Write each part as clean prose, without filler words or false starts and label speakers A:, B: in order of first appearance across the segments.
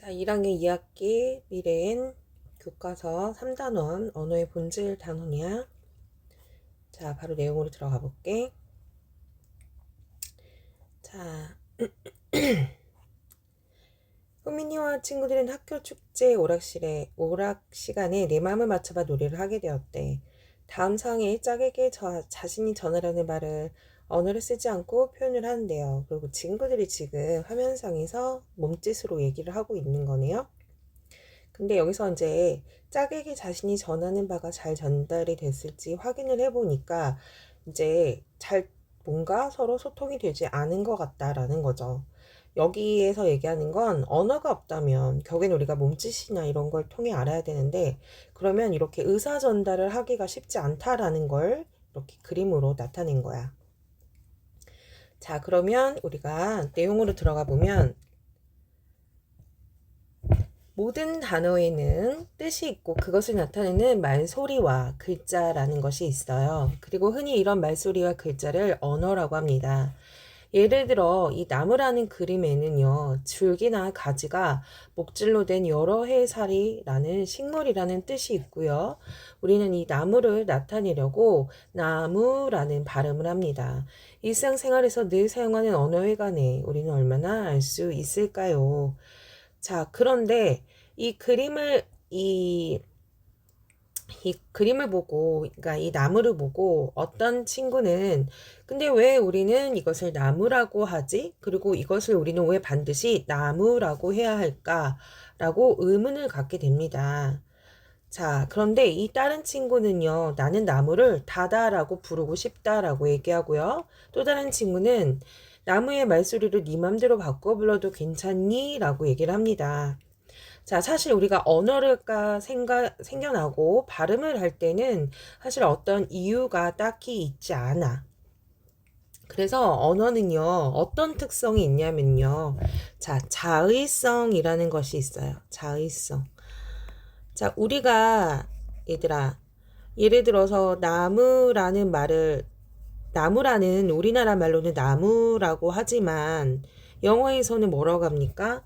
A: 자, 1학년 2학기 미래엔 교과서 3단원 언어의 본질 단원이야. 자, 바로 내용으로 들어가 볼게. 자, 효민이와 친구들은 학교 축제 오락 시간에 내 마음을 맞춰봐 놀이를 하게 되었대. 다음 상황에 짝에게 자신이 전하려는 말을 언어를 쓰지 않고 표현을 하는데요. 그리고 친구들이 지금 화면상에서 몸짓으로 얘기를 하고 있는 거네요. 근데 여기서 이제 짝에게 자신이 전하는 바가 잘 전달이 됐을지 확인을 해보니까 이제 잘 뭔가 서로 소통이 되지 않은 것 같다라는 거죠. 여기에서 얘기하는 건 언어가 없다면 결국엔 우리가 몸짓이나 이런 걸 통해 알아야 되는데 그러면 이렇게 의사 전달을 하기가 쉽지 않다라는 걸 이렇게 그림으로 나타낸 거야. 자, 그러면 우리가 내용으로 들어가 보면 모든 단어에는 뜻이 있고 그것을 나타내는 말소리와 글자라는 것이 있어요. 그리고 흔히 이런 말소리와 글자를 언어라고 합니다. 예를 들어 이 나무라는 그림에는요. 줄기나 가지가 목줄로 된 여러 해살이라는 식물이라는 뜻이 있고요. 우리는 이 나무를 나타내려고 나무라는 발음을 합니다. 일상생활에서 늘 사용하는 언어에 관해 우리는 얼마나 알 수 있을까요? 자, 그런데 이 그림을 이 그림을 보고, 그러니까 이 나무를 보고 어떤 친구는 근데 왜 우리는 이것을 나무라고 하지? 그리고 이것을 우리는 왜 반드시 나무라고 해야 할까? 라고 의문을 갖게 됩니다. 자, 그런데 이 다른 친구는요, 나는 나무를 다다라고 부르고 싶다라고 얘기하고요. 또 다른 친구는 나무의 말소리를 네 맘대로 바꿔 불러도 괜찮니? 라고 얘기를 합니다. 자, 사실 우리가 언어가 생겨나고 발음을 할 때는 사실 어떤 이유가 딱히 있지 않아. 그래서 언어는요, 어떤 특성이 있냐면요. 자, 자의성이라는 것이 있어요. 자의성. 자, 우리가, 얘들아, 예를 들어서 나무라는 우리나라 말로는 나무라고 하지만 영어에서는 뭐라고 합니까?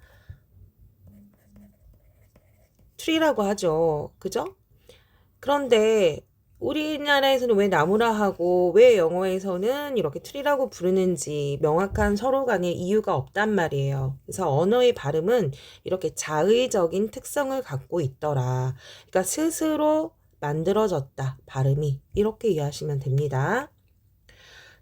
A: tree라고 하죠. 그죠? 그런데 우리나라에서는 왜 나무라 하고 왜 영어에서는 이렇게 tree라고 부르는지 명확한 서로 간의 이유가 없단 말이에요. 그래서 언어의 발음은 이렇게 자의적인 특성을 갖고 있더라. 그러니까 스스로 만들어졌다. 발음이. 이렇게 이해하시면 됩니다.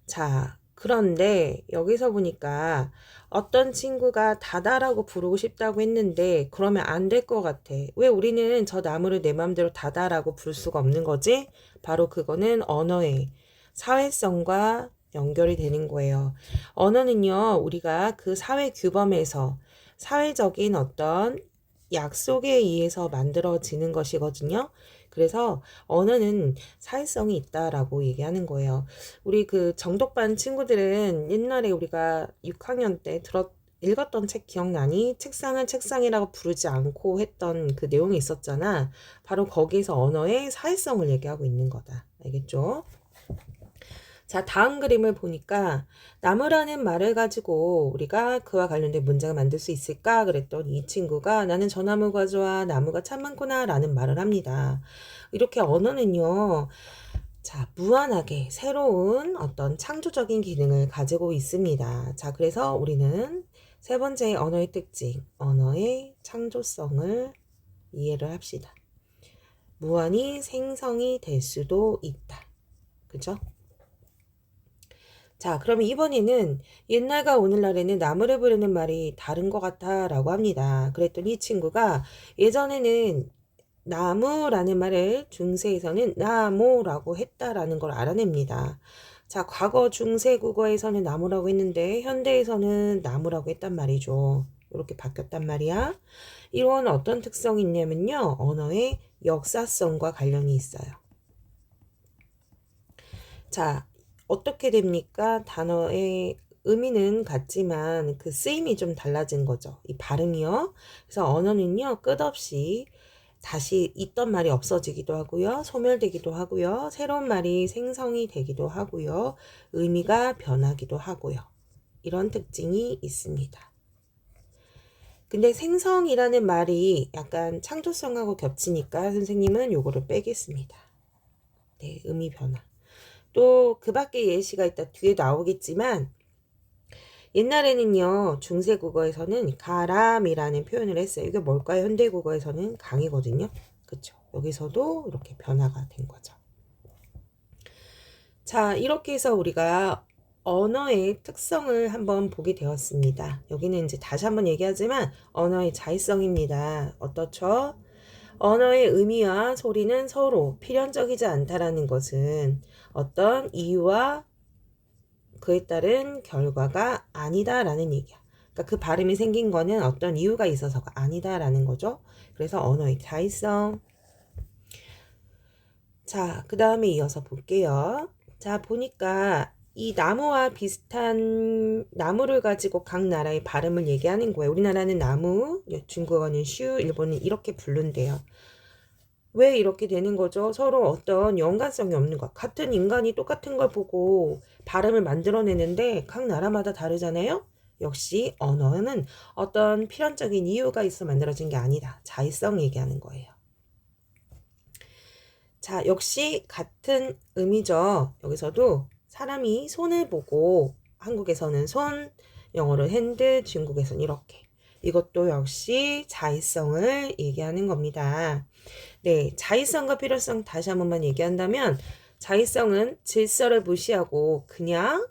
A: 자, 그런데 여기서 보니까 어떤 친구가 다다라고 부르고 싶다고 했는데 그러면 안 될 것 같아. 왜 우리는 저 나무를 내 맘대로 다다라고 부를 수가 없는 거지? 바로 그거는 언어의 사회성과 연결이 되는 거예요. 언어는요, 우리가 그 사회 규범에서 사회적인 어떤 약속에 의해서 만들어지는 것이거든요. 그래서 언어는 사회성이 있다라고 얘기하는 거예요. 우리 그 정독반 친구들은 옛날에 우리가 6학년 때 읽었던 책 기억나니? 책상을 책상이라고 부르지 않고 했던 그 내용이 있었잖아. 바로 거기서 언어의 사회성을 얘기하고 있는 거다. 알겠죠? 자, 다음 그림을 보니까 나무라는 말을 가지고 우리가 그와 관련된 문장을 만들 수 있을까? 그랬더니 이 친구가 나는 저 나무가 좋아, 나무가 참 많구나 라는 말을 합니다. 이렇게 언어는요. 자, 무한하게 새로운 어떤 창조적인 기능을 가지고 있습니다. 자, 그래서 우리는 세 번째 언어의 특징, 언어의 창조성을 이해를 합시다. 무한히 생성이 될 수도 있다. 그죠? 자, 그러면 이번에는 옛날과 오늘날에는 나무를 부르는 말이 다른 것 같아 라고 합니다. 그랬더니 이 친구가 예전에는 나무라는 말을 중세에서는 나무라고 했다라는 걸 알아냅니다. 자, 과거 중세 국어에서는 나무라고 했는데 현대에서는 나무라고 했단 말이죠. 이렇게 바뀌었단 말이야. 이런 어떤 특성이 있냐면요. 언어의 역사성과 관련이 있어요. 자, 어떻게 됩니까? 단어의 의미는 같지만 그 쓰임이 좀 달라진 거죠. 이 발음이요. 그래서 언어는요, 끝없이 다시 있던 말이 없어지기도 하고요. 소멸되기도 하고요. 새로운 말이 생성이 되기도 하고요. 의미가 변하기도 하고요. 이런 특징이 있습니다. 근데 생성이라는 말이 약간 창조성하고 겹치니까 선생님은 요거를 빼겠습니다. 네, 의미 변화. 또 그 밖에 예시가 있다 뒤에 나오겠지만 옛날에는요 중세국어에서는 가람이라는 표현을 했어요. 이게 뭘까요? 현대국어에서는 강이거든요. 그쵸? 여기서도 이렇게 변화가 된 거죠. 자, 이렇게 해서 우리가 언어의 특성을 한번 보게 되었습니다. 여기는 이제 다시 한번 얘기하지만 언어의 자의성입니다. 어떻죠? 언어의 의미와 소리는 서로 필연적이지 않다라는 것은 어떤 이유와 그에 따른 결과가 아니다라는 얘기야. 그러니까 그 발음이 생긴 거는 어떤 이유가 있어서가 아니다라는 거죠. 그래서 언어의 자의성. 자, 그 다음에 이어서 볼게요. 자, 보니까 이 나무와 비슷한 나무를 가지고 각 나라의 발음을 얘기하는 거예요. 우리나라는 나무, 중국어는 슈, 일본은 이렇게 부른대요. 왜 이렇게 되는 거죠? 서로 어떤 연관성이 없는 것. 같은 인간이 똑같은 걸 보고 발음을 만들어내는데 각 나라마다 다르잖아요? 역시 언어는 어떤 필연적인 이유가 있어 만들어진 게 아니다. 자의성 얘기하는 거예요. 자, 역시 같은 의미죠. 여기서도 사람이 손을 보고 한국에서는 손, 영어로 핸드, 중국에서는 이렇게. 이것도 역시 자의성을 얘기하는 겁니다. 네, 자의성과 필요성 다시 한 번만 얘기한다면 자의성은 질서를 무시하고 그냥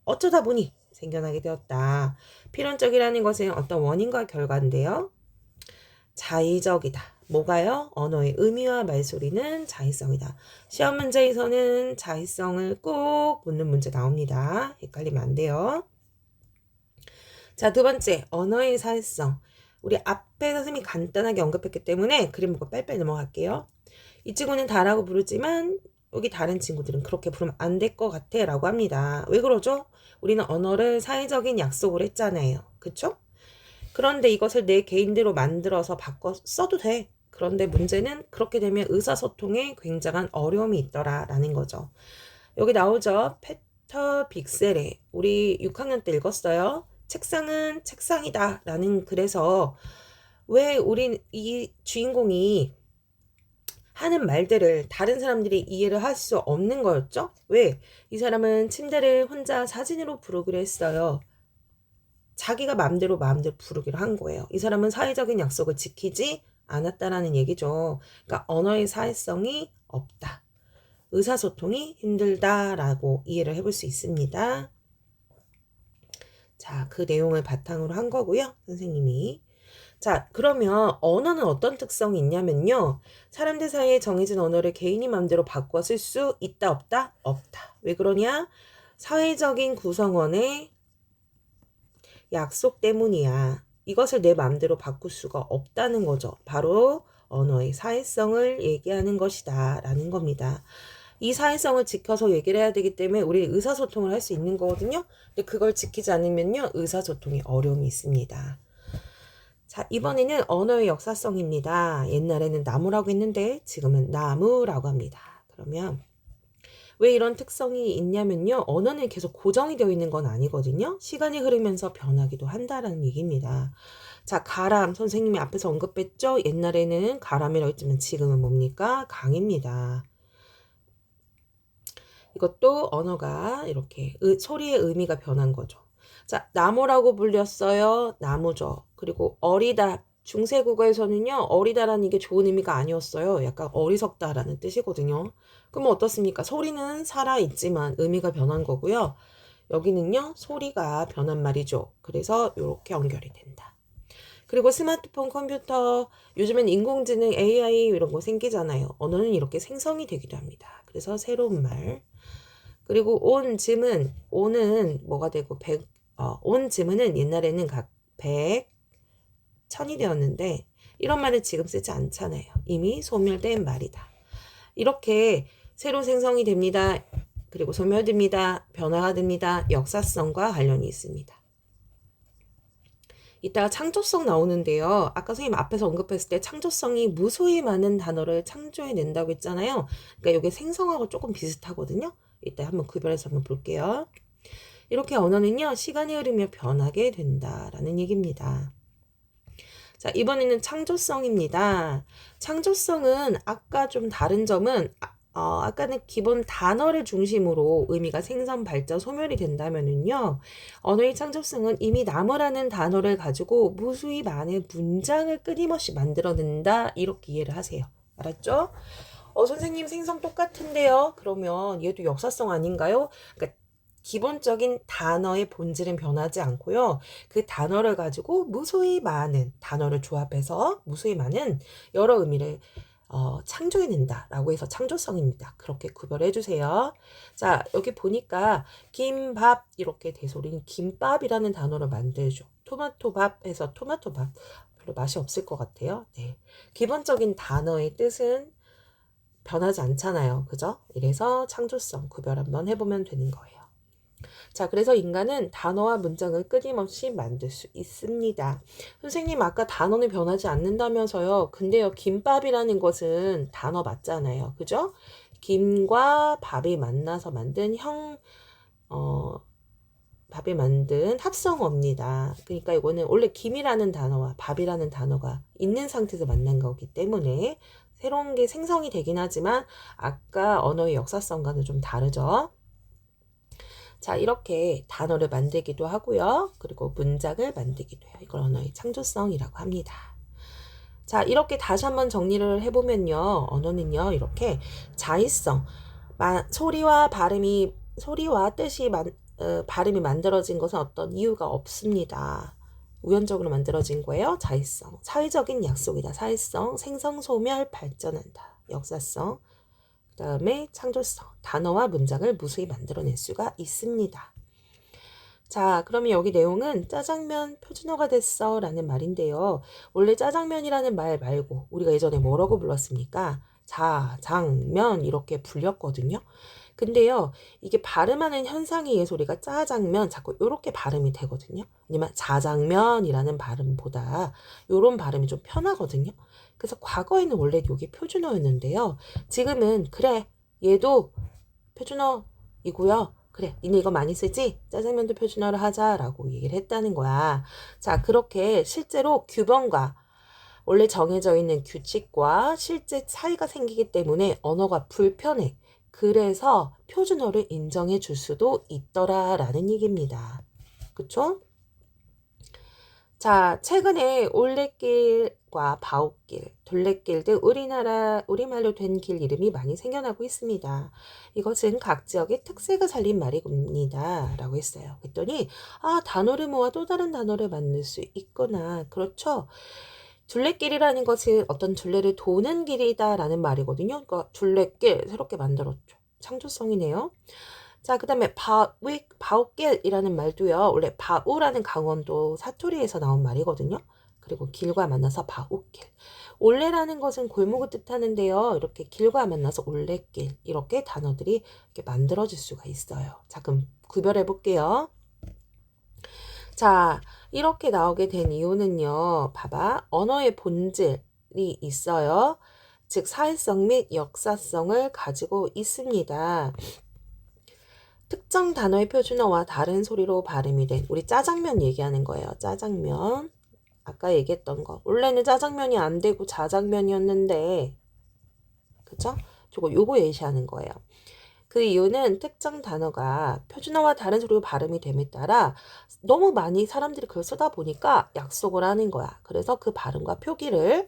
A: 어쩌다 보니 생겨나게 되었다. 필연적이라는 것은 어떤 원인과 결과인데요. 자의적이다. 뭐가요? 언어의 의미와 말소리는 자의성이다. 시험 문제에서는 자의성을 꼭 묻는 문제 나옵니다. 헷갈리면 안 돼요. 자, 두 번째, 언어의 사회성. 우리 앞에 선생님이 간단하게 언급했기 때문에 그림 보고 빨리빨리 넘어갈게요. 이 친구는 다라고 부르지만 여기 다른 친구들은 그렇게 부르면 안 될 것 같아 라고 합니다. 왜 그러죠? 우리는 언어를 사회적인 약속으로 했잖아요. 그쵸? 그런데 이것을 내 개인대로 만들어서 바꿔 써도 돼. 그런데 문제는 그렇게 되면 의사소통에 굉장한 어려움이 있더라라는 거죠. 여기 나오죠. 페터 빅셀에 우리 6학년 때 읽었어요. 책상은 책상이다 라는 글에서 왜 우리 이 주인공이 하는 말들을 다른 사람들이 이해를 할 수 없는 거였죠? 왜? 이 사람은 침대를 혼자 사진으로 부르기로 했어요. 자기가 마음대로 부르기로 한 거예요. 이 사람은 사회적인 약속을 지키지 않았다라는 얘기죠. 그러니까 언어의 사회성이 없다. 의사소통이 힘들다라고 이해를 해볼 수 있습니다. 자, 그 내용을 바탕으로 한 거고요. 선생님이. 자, 그러면 언어는 어떤 특성이 있냐면요. 사람들 사이에 정해진 언어를 개인이 마음대로 바꿔 쓸 수 있다, 없다? 없다. 왜 그러냐? 사회적인 구성원의 약속 때문이야. 이것을 내 마음대로 바꿀 수가 없다는 거죠. 바로 언어의 사회성을 얘기하는 것이다 라는 겁니다. 이 사회성을 지켜서 얘기를 해야 되기 때문에 우리 의사소통을 할 수 있는 거거든요. 근데 그걸 지키지 않으면요 의사소통에 어려움이 있습니다. 자, 이번에는 언어의 역사성입니다. 옛날에는 나무라고 했는데 지금은 나무라고 합니다. 그러면 왜 이런 특성이 있냐면요. 언어는 계속 고정이 되어 있는 건 아니거든요. 시간이 흐르면서 변하기도 한다라는 얘기입니다. 자, 가람 선생님이 앞에서 언급했죠. 옛날에는 가람이라고 했지만 지금은 뭡니까? 강입니다. 이것도 언어가 이렇게 소리의 의미가 변한 거죠. 자, 나무라고 불렸어요. 나무죠. 그리고 어리다. 중세국어에서는요. 어리다라는 게 좋은 의미가 아니었어요. 약간 어리석다라는 뜻이거든요. 그러면 어떻습니까? 소리는 살아있지만 의미가 변한 거고요. 여기는요. 소리가 변한 말이죠. 그래서 이렇게 연결이 된다. 그리고 스마트폰, 컴퓨터, 요즘엔 인공지능, AI 이런 거 생기잖아요. 언어는 이렇게 생성이 되기도 합니다. 그래서 새로운 말. 그리고 온 즈문, 온은 뭐가 되고 온 즈문은 옛날에는 각 100, 1000이 되었는데 이런 말은 지금 쓰지 않잖아요. 이미 소멸된 말이다. 이렇게 새로 생성이 됩니다. 그리고 소멸됩니다. 변화가 됩니다. 역사성과 관련이 있습니다. 이따가 창조성 나오는데요. 아까 선생님 앞에서 언급했을 때 창조성이 무수히 많은 단어를 창조해낸다고 했잖아요. 그러니까 이게 생성하고 조금 비슷하거든요. 이따 한번 구별해서 한번 볼게요. 이렇게 언어는요. 시간이 흐르며 변하게 된다라는 얘기입니다. 자, 이번에는 창조성입니다. 창조성은 아까 좀 다른 점은 아까는 기본 단어를 중심으로 의미가 생성, 발전, 소멸이 된다면은요. 언어의 창조성은 이미 나무라는 단어를 가지고 무수히 많은 문장을 끊임없이 만들어낸다. 이렇게 이해를 하세요. 알았죠? 선생님 생성 똑같은데요. 그러면 얘도 역사성 아닌가요? 그러니까 기본적인 단어의 본질은 변하지 않고요. 그 단어를 가지고 무수히 많은 단어를 조합해서 무수히 많은 여러 의미를 창조해낸다라고 해서 창조성입니다. 그렇게 구별해 주세요. 자, 여기 보니까 김밥 이렇게 대소리는 김밥이라는 단어를 만들죠. 토마토밥 해서 토마토밥. 별로 맛이 없을 것 같아요. 네. 기본적인 단어의 뜻은 변하지 않잖아요. 그죠? 이래서 창조성 구별 한번 해보면 되는 거예요. 자, 그래서 인간은 단어와 문장을 끊임없이 만들 수 있습니다. 선생님, 아까 단어는 변하지 않는다면서요. 근데요, 김밥이라는 것은 단어 맞잖아요. 그죠? 김과 밥이 만나서 만든 밥이 만든 합성어입니다. 그러니까 이거는 원래 김이라는 단어와 밥이라는 단어가 있는 상태에서 만난 거기 때문에 새로운 게 생성이 되긴 하지만 아까 언어의 역사성과는 좀 다르죠. 자, 이렇게 단어를 만들기도 하고요. 그리고 문장을 만들기도 해요. 이걸 언어의 창조성이라고 합니다. 자, 이렇게 다시 한번 정리를 해보면요. 언어는요, 이렇게 자의성, 소리와 뜻이 발음이 만들어진 것은 어떤 이유가 없습니다. 우연적으로 만들어진 거예요. 자의성, 사회적인 약속이다. 사회성, 생성, 소멸, 발전한다. 역사성, 그 다음에 창조성, 단어와 문장을 무수히 만들어낼 수가 있습니다. 자, 그러면 여기 내용은 짜장면 표준어가 됐어 라는 말인데요. 원래 짜장면이라는 말 말고 우리가 예전에 뭐라고 불렀습니까? 자장면 이렇게 불렸거든요. 근데요, 이게 발음하는 현상에 의해서 우리가 짜장면 자꾸 이렇게 발음이 되거든요. 아니면 자장면이라는 발음보다 이런 발음이 좀 편하거든요. 그래서 과거에는 원래 이게 표준어였는데요. 지금은 그래, 얘도 표준어이고요. 그래, 니네 이거 많이 쓰지? 짜장면도 표준어로 하자라고 얘기를 했다는 거야. 자, 그렇게 실제로 규범과 원래 정해져 있는 규칙과 실제 차이가 생기기 때문에 언어가 불편해. 그래서 표준어를 인정해 줄 수도 있더라라는 얘기입니다. 그쵸? 자, 최근에 올레길과 바웃길, 둘레길 등 우리말로 된 길 이름이 많이 생겨나고 있습니다. 이것은 각 지역의 특색을 살린 말입니다. 라고 했어요. 그랬더니, 단어를 모아 또 다른 단어를 만들 수 있구나. 그렇죠? 둘레길이라는 것은 어떤 둘레를 도는 길이다라는 말이거든요. 그러니까 둘레길 새롭게 만들었죠. 창조성이네요. 자, 그 다음에 바웃길이라는 말도요. 원래 바우라는 강원도 사투리에서 나온 말이거든요. 그리고 길과 만나서 바웃길. 올레라는 것은 골목을 뜻하는데요. 이렇게 길과 만나서 올레길. 이렇게 단어들이 이렇게 만들어질 수가 있어요. 자, 그럼 구별해 볼게요. 자, 이렇게 나오게 된 이유는요. 봐봐. 언어의 본질이 있어요. 즉, 사회성 및 역사성을 가지고 있습니다. 특정 단어의 표준어와 다른 소리로 발음이 된 우리 짜장면 얘기하는 거예요. 짜장면. 아까 얘기했던 거. 원래는 짜장면이 안 되고 자장면이었는데 그쵸? 요거 예시하는 거예요. 그 이유는 특정 단어가 표준어와 다른 소리로 발음이 됨에 따라 너무 많이 사람들이 그걸 쓰다 보니까 약속을 하는 거야. 그래서 그 발음과 표기를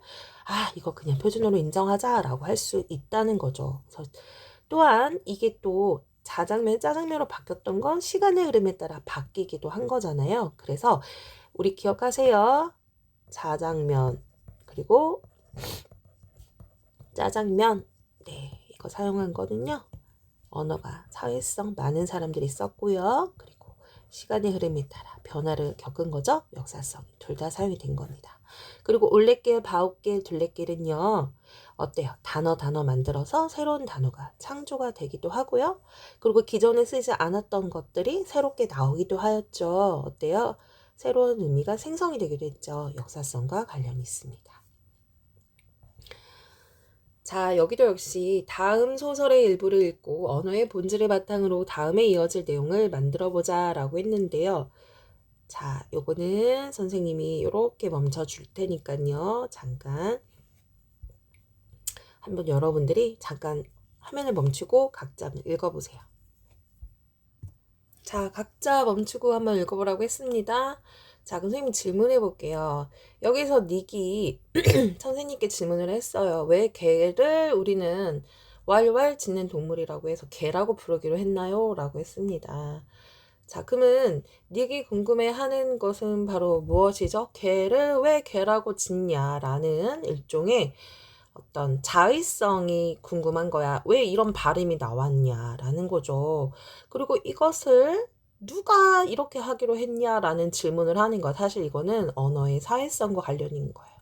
A: 이거 그냥 표준어로 인정하자라고 할 수 있다는 거죠. 그래서 또한 이게 또 짜장면으로 바뀌었던 건 시간의 흐름에 따라 바뀌기도 한 거잖아요. 그래서 우리 기억하세요. 자장면 그리고 짜장면 이거 사용한 거는요. 언어가 사회성 많은 사람들이 썼고요. 그리고 시간의 흐름에 따라 변화를 겪은 거죠. 역사성 둘 다 사용이 된 겁니다. 그리고 올레길, 바웃길, 둘레길은요. 어때요? 단어 만들어서 새로운 단어가 창조가 되기도 하고요. 그리고 기존에 쓰지 않았던 것들이 새롭게 나오기도 하였죠. 어때요? 새로운 의미가 생성이 되기도 했죠. 역사성과 관련이 있습니다. 자, 여기도 역시 다음 소설의 일부를 읽고 언어의 본질을 바탕으로 다음에 이어질 내용을 만들어 보자 라고 했는데요. 자, 요거는 선생님이 이렇게 멈춰 줄 테니까요. 잠깐 한번 여러분들이 잠깐 화면을 멈추고 각자 한번 읽어보세요. 자, 각자 멈추고 한번 읽어보라고 했습니다. 자, 그럼 선생님 질문해 볼게요. 여기서 닉이 선생님께 질문을 했어요. 왜 개를 우리는 왈왈 짖는 동물이라고 해서 개라고 부르기로 했나요? 라고 했습니다. 자, 그러면 닉이 궁금해하는 것은 바로 무엇이죠? 개를 왜 개라고 짓냐라는 일종의 어떤 자의성이 궁금한 거야. 왜 이런 발음이 나왔냐라는 거죠. 그리고 이것을 누가 이렇게 하기로 했냐라는 질문을 하는 거야. 사실 이거는 언어의 사회성과 관련인 거예요.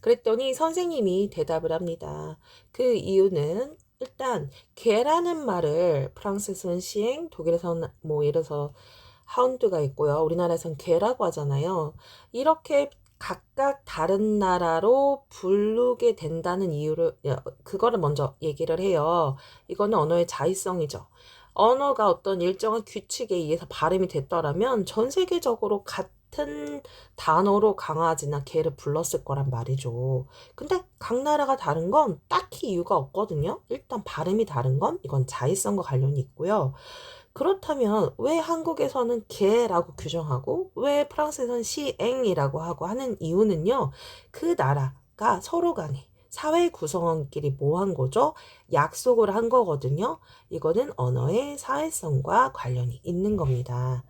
A: 그랬더니 선생님이 대답을 합니다. 그 이유는 일단 개라는 말을 프랑스에서는 시행, 독일에서는 뭐 예를 들어서 하운드가 있고요. 우리나라에서는 개라고 하잖아요. 이렇게 각각 다른 나라로 부르게 된다는 이유를 그거를 먼저 얘기를 해요. 이거는 언어의 자의성이죠. 언어가 어떤 일정한 규칙에 의해서 발음이 됐더라면 전 세계적으로 같은 단어로 강아지나 개를 불렀을 거란 말이죠. 근데 각 나라가 다른 건 딱히 이유가 없거든요. 일단 발음이 다른 건 이건 자의성과 관련이 있고요. 그렇다면 왜 한국에서는 개라고 규정하고 왜 프랑스에서는 시앵이라고 하고 하는 이유는요. 그 나라가 서로 간에 사회 구성원끼리 뭐 한 거죠? 약속을 한 거거든요. 이거는 언어의 사회성과 관련이 있는 겁니다.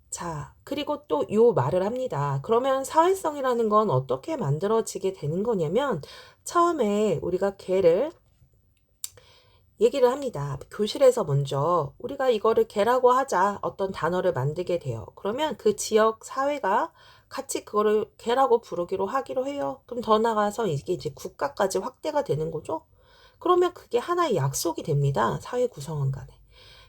A: 자, 그리고 또 요 말을 합니다. 그러면 사회성이라는 건 어떻게 만들어지게 되는 거냐면 처음에 우리가 개를 얘기를 합니다. 교실에서 먼저 우리가 이거를 개라고 하자 어떤 단어를 만들게 돼요. 그러면 그 지역 사회가 같이 그거를 개라고 부르기로 하기로 해요. 그럼 더 나가서 이게 이제 국가까지 확대가 되는 거죠. 그러면 그게 하나의 약속이 됩니다. 사회 구성원 간에.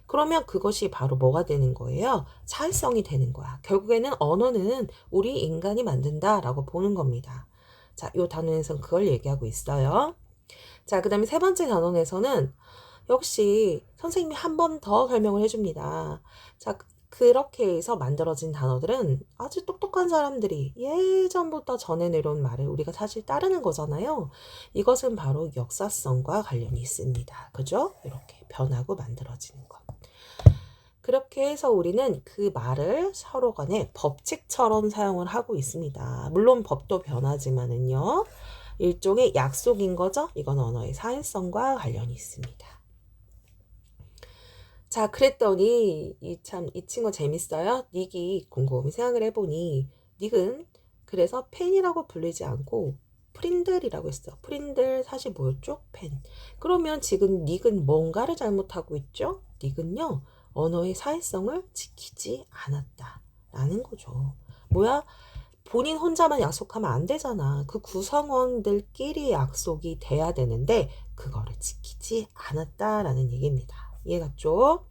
A: 그러면 그것이 바로 뭐가 되는 거예요? 사회성이 되는 거야. 결국에는 언어는 우리 인간이 만든다라고 보는 겁니다. 자, 요 단원에서는 그걸 얘기하고 있어요. 자, 그 다음에 세 번째 단원에서는 역시 선생님이 한 번 더 설명을 해줍니다. 자, 그렇게 해서 만들어진 단어들은 아주 똑똑한 사람들이 예전부터 전해 내려온 말을 우리가 사실 따르는 거잖아요. 이것은 바로 역사성과 관련이 있습니다. 그죠? 이렇게 변하고 만들어지는 것. 그렇게 해서 우리는 그 말을 서로 간에 법칙처럼 사용을 하고 있습니다. 물론 법도 변하지만은요. 일종의 약속인 거죠. 이건 언어의 사회성과 관련이 있습니다. 자, 그랬더니 이 친구 재밌어요. 닉이 곰곰이 생각을 해보니 닉은 그래서 펜이라고 불리지 않고 프린들이라고 했어. 프린들 사실 뭐였죠? 펜. 그러면 지금 닉은 뭔가를 잘못하고 있죠? 닉은요. 언어의 사회성을 지키지 않았다라는 거죠. 뭐야? 본인 혼자만 약속하면 안 되잖아. 그 구성원들끼리 약속이 돼야 되는데 그거를 지키지 않았다라는 얘기입니다. 이해갔죠?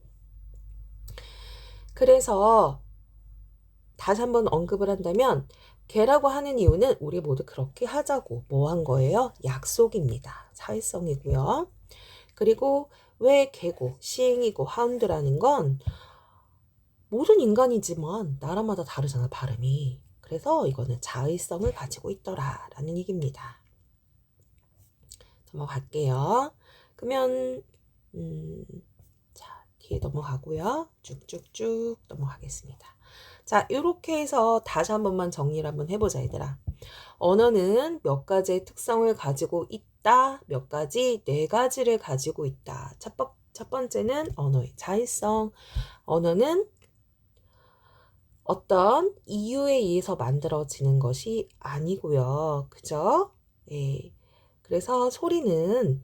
A: 그래서 다시 한번 언급을 한다면 개라고 하는 이유는 우리 모두 그렇게 하자고 뭐 한 거예요? 약속입니다. 사회성이고요. 그리고 왜 개고 시행이고 하운드라는 건 모든 인간이지만 나라마다 다르잖아 발음이. 그래서 이거는 자의성을 가지고 있더라라는 얘기입니다. 넘어갈게요. 그러면 자, 뒤에 넘어가고요. 쭉쭉쭉 넘어가겠습니다. 자, 이렇게 해서 다시 한 번만 정리를 한번 해보자, 얘들아. 언어는 몇 가지의 특성을 가지고 있다. 몇 가지, 네 가지를 가지고 있다. 첫 번째는 언어의 자의성. 언어는 어떤 이유에 의해서 만들어지는 것이 아니고요. 그죠? 예. 그래서 소리는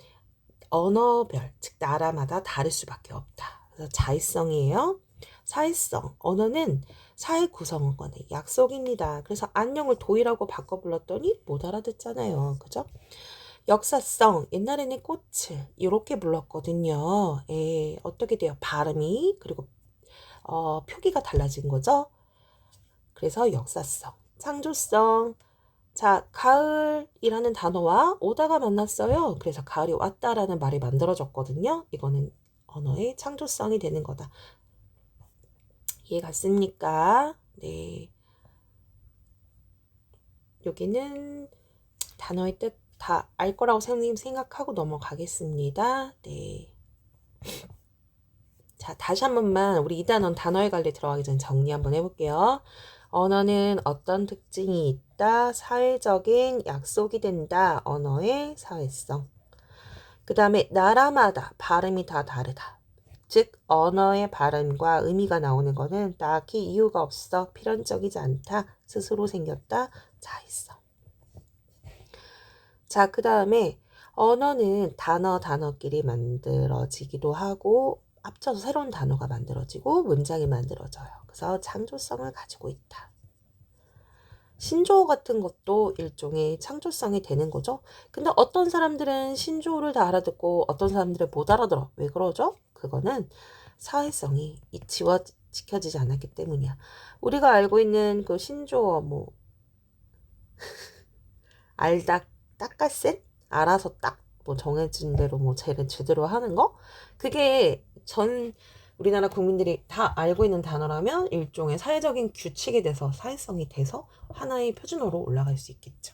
A: 언어별, 즉 나라마다 다를 수밖에 없다. 그래서 자의성이에요. 사회성, 언어는 사회 구성원의 약속입니다. 그래서 안녕을 도이라고 바꿔 불렀더니 못 알아듣잖아요. 그죠? 역사성, 옛날에는 꽃을 이렇게 불렀거든요. 예, 어떻게 돼요? 발음이 그리고 표기가 달라진 거죠. 그래서 역사성, 창조성. 자, 가을이라는 단어와 오다가 만났어요. 그래서 가을이 왔다라는 말이 만들어졌거든요. 이거는 언어의 창조성이 되는 거다. 이해 갔습니까? 네. 여기는 단어의 뜻 다 알 거라고 선생님 생각하고 넘어가겠습니다. 네. 자, 다시 한 번만 우리 이 단원 단어의 관리 들어가기 전에 정리 한번 해볼게요. 언어는 어떤 특징이 있다. 사회적인 약속이 된다. 언어의 사회성. 그 다음에 나라마다 발음이 다 다르다. 즉 언어의 발음과 의미가 나오는 것은 딱히 이유가 없어. 필연적이지 않다. 스스로 생겼다. 자의성. 자, 그 다음에 언어는 단어끼리 만들어지기도 하고 합쳐서 새로운 단어가 만들어지고 문장이 만들어져요. 그래서 창조성을 가지고 있다. 신조어 같은 것도 일종의 창조성이 되는 거죠. 근데 어떤 사람들은 신조어를 다 알아듣고 어떤 사람들은 못 알아들어. 왜 그러죠? 그거는 사회성이 지켜지지 않았기 때문이야. 우리가 알고 있는 그 신조어 알다 딱갈센? 알아서 딱 뭐 정해진 대로 뭐 제대로 하는 거? 그게 우리나라 국민들이 다 알고 있는 단어라면 일종의 사회적인 규칙이 돼서 사회성이 돼서 하나의 표준어로 올라갈 수 있겠죠.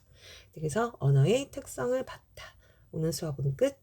A: 그래서 언어의 특성을 봤다. 오늘 수업은 끝.